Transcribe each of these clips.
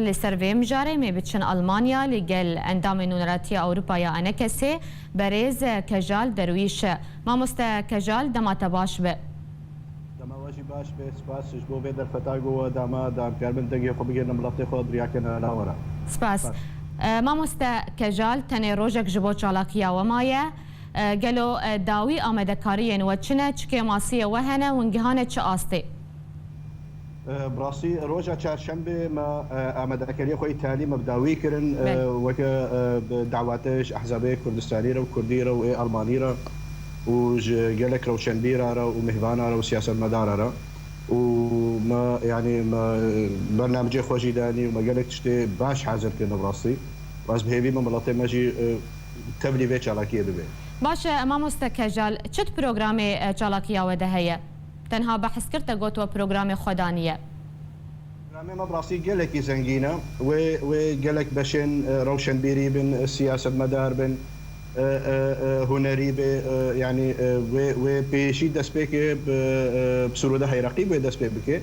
لسرویم جاره می بچن آلمانیا لگل اندام نونراتی اروپا یا انکسی بریز کجال درویش ما مست کجال دمات باش به دما واجی باش به سپاس جو به در فتاگو دما دام کربن دگی خو بگیر نملت خود ریاکن لاورا سپاس ما مست کجال تنی روجک جبو چالاکیا و مایه گلو داوی آمده کارین و چنه چکه ماسی وهنه ونگهانه چه آستی براسي روجا چهارشنبه ما آمدەکاری خۆی تالی مەبداوی کردن وەکە داواتش ئەحزابەیە کوردستانیرە و کوردیرە و ئەڵمانیرە و گەلێک ڕەوشەنبیرارە و میهمانارە و سیاسەتمەدارارە و ما يعني ما برنامجی خۆشی دانی و ما گەلێک شتێ باش حازرکردن بڕاستی واز بهێوی مە وڵاتی مەژی تەبلی بێ چالاکیە ببێ باشه مامۆستا کەژال چت پرۆگرامی چالاکیاوەدە هەیە تنها بحث کرده گوت و پروگرام خدانیه پروگرام ما براسي جلك زنجينا و جلك بشن روشن بيري بن سياسة مدار بن هنري ب يعني و بشي دسبيك بسرودة هيرقي بدسبيك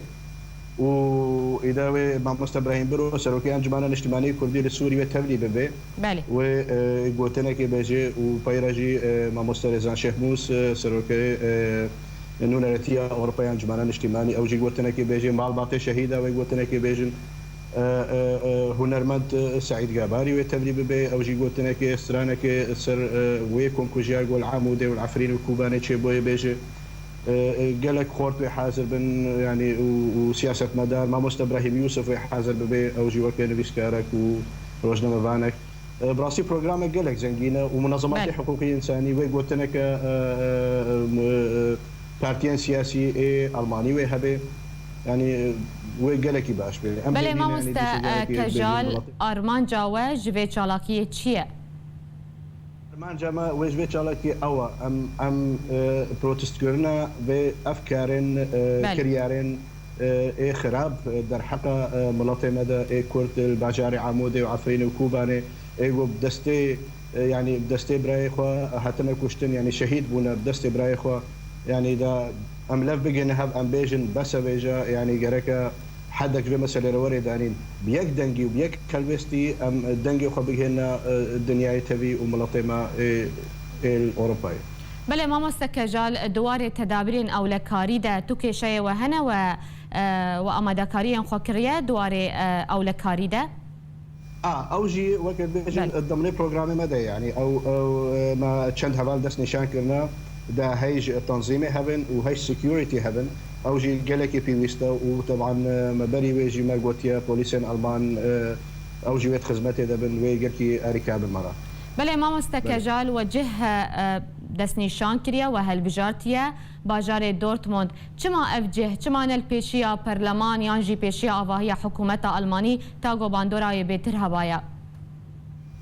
وإذا مع مستبراهيم برو سروكي أنجمان الاجتماعي الكردي السوري وتبلي ببي بالي وقوتنا كي بيجي وبايراجي مع مسترزان شيخ موس سروكي نونرتيا أوروبيان جماعة اجتماعي أو جيوتنا كي بيجي مال باطي شهيدة وجوتنا كي بيجي هنرمند سعيد جاباري وتبلي ببي أو جيوتنا كي استرانا كي سر ويكون كوجيا قول عمودي والعفرين والكوباني تشيبوي بيجي قالك خورت وحازر بن يعني وسياسة مدار ما مستبراهيم يوسف وحازر ببي أو جيوكي نبيسكارك وروجنا مبانك براسي برنامج قالك زنجينا ومنظمات حقوقية إنسانية وجوتنا ك بارتيان سياسي ألماني وهبه يعني وقالك باش بله ما مست كجال أرمان جاوا جوي چالاكي چيه؟ أرمان جاوا وجوي چالاكي أو أم بروتست كرنا بأفكارن كريارن خراب در حق ملاطي مدى كرد الباجاري عمودي وعفرين وكوباني بدستي يعني بدستي براي خوا هاتنا كشتن يعني شهيد بونا بدستي براي خوا يعني إذا أم لف بيجي هاب أم بيجن بس بيجا يعني جركا حدك في مسألة روري دانين بيك دنجي وبيك كلبستي أم دنجي وخا بيجي هنا الدنيا تبي وملاطمة الأوروبية. بله ما مستكجال دوار تدابيرين أو لكاريدا توكي شيء وهنا وأمادكاريا خكرية دوار أو لكاريدا. أوجي وقت بيجن ضمن برنامج مدى يعني أو ما تشند هبال دس نشان كرنا ده هيج تنظيمي هبن وهيج سكيورتي هبن او جي جالكي بيويستا وطبعا مبري ويجي ما قوتيا بوليسين المان او جي ويت خدمتي دبن ويجركي اريكاب المرا بله ما مستكجال وجه دسنيشان كريا وهالبجارتيا باجار دورتموند كما افجه كما البيشيا برلمان يانجي بيشيا اواهي حكومه الماني تاغو باندورا بيتر هبايا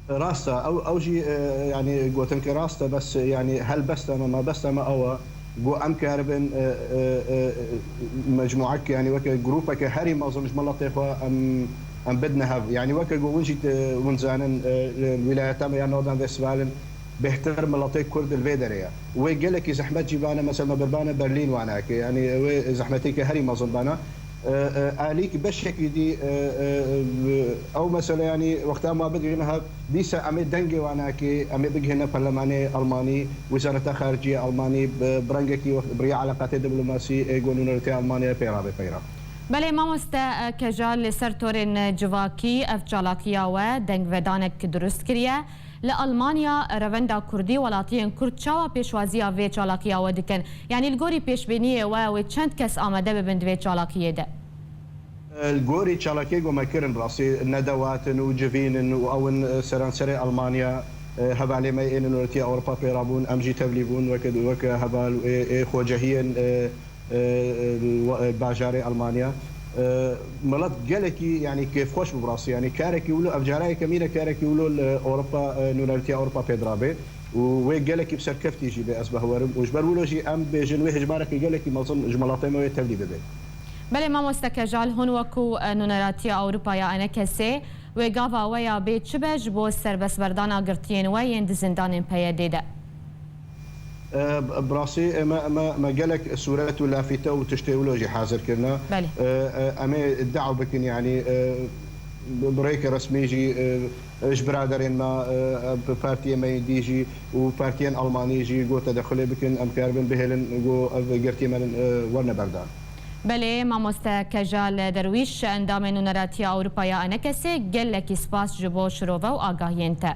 راستا او جي يعني قوتن كراستا بس يعني هل بس ما بس ما او جو ام كاربن مجموعك يعني وك جروبك هاري ما اظنش ملطيخه ام بدنا هاف يعني وك جو ونجيت ونزانن الولايات يعني نوردن فيستفالن بيحترم ملطيك كرد الفيدريا وقالك زحمه جيبانا مثلا بربانا برلين واناك يعني زحمتك هاري ما اظن بانا آليك بشكل دي أو مثلا يعني وقتها ما بدي هنا ديسا أمي دنجي وأنا كي أمي بيجي هنا برلماني ألماني وزارة خارجية ألماني برنجكي بريا علاقات دبلوماسية يقولون رتي ألمانيا بيرا. بله ما مست كجال لسرتورين جواكي أفجالاكيا ودنج ودانك درست كريه لألمانيا روندا كردي ولاتين كرد شاوا بيشوازيا في چالاكيا ودكن يعني الجوري بيشبينيه وچند كس آمده ببند في چالاكيه ده الجوري چالاكيه جو مكرن براسي ندوات وجفين وأون سرانسري ألمانيا هبالي ما إن نورتي أوروبا بيرابون أمجي تبليبون وك هبال خوجهين باجاري ألمانيا ملات جالكي يعني كيف خوش براسي يعني كاركي ولو افجاراي كمينه كاركي ولو اوروبا نونالتي اوروبا بيدرابي وجالكي بسركفتي يجي باسبه ورم وجبر ولو جي ام بجنوي هجمارك جالكي ما اظن جملاتي ما تبلي ببي بله ما مستكجال هون وكو نونالتي اوروبا يا انا كسي وغافا ويا بيت شبج بو سربس بردانا قرتين وين زندان بيديده براسي ما قالك سورات لافتة وتشتي ولوجي حاضر كنا بله أما ادعوا بكن يعني بريك رسمي جي ايش برادرين ما بارتي ما يديجي وبارتيان الماني جي جو تدخل بكن ام كاربن بهلن جو قرتي من ورنا بردان بله مامۆستا کەژال دەرویش ئەندامێن و نەراتیە ئەوروپای ئەنەکەسێ گەلێکی سپاس ji bo şirove û agahiyên te.